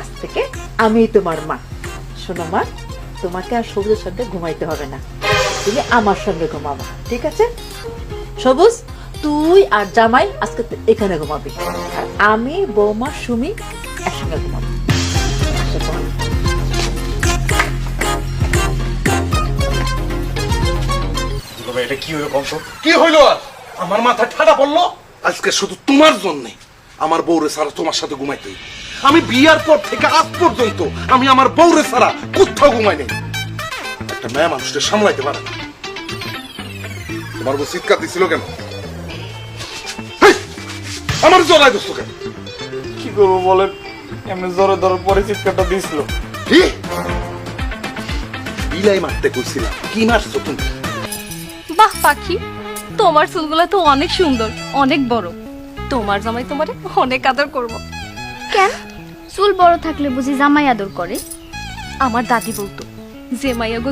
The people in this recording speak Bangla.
আজ থেকে আমি তোমার মা। শোনো মা, তোমাকে আর সবুজের সঙ্গে ঘুমাইতে হবে না, তুমি আমার সঙ্গে ঘুমাবা, ঠিক আছে? সবুজ, তুই আর জামাই আজকে এখানে ঘুমাবি, আর আমি বৌমা সুমি একসঙ্গে ঘুমাবো। আসো তোমার। এটা কি হলো কংস? কি হইলো আর? আমার মাথা ঠাডা পড়লো। আজকে শুধু তোমার জন্যে আমার বউরে ছাড়া তোমার সাথে ঘুমাইতে হইবে। আমি বিয়ার পর থেকে আজ পর্যন্ত আমি আমার বউরে ছাড়া কোথাও ঘুমাই নাই। একটা মেয়ে মানুষকে সামলাইতে পারে না। তোমার বউ চিৎকার দিছিল কেন? হেই! আমার জড়াই দোস্ত কেন? কি করবো বলেন, এমনি জোরে ধরার পরে চিৎকারটা দিছিল। কি বিলাই মারতে কইছিলাম, কি মারছো তুমি? বাহ পাখি, তোমার চুলগুলো তো অনেক সুন্দর, অনেক বড়। তোমার জামাই তোমারে অনেক আদর করব। কেন চুল বড় থাকলে বুঝি জামাই আদর করে? আমার দাদি বলতো যে মাইয়া গো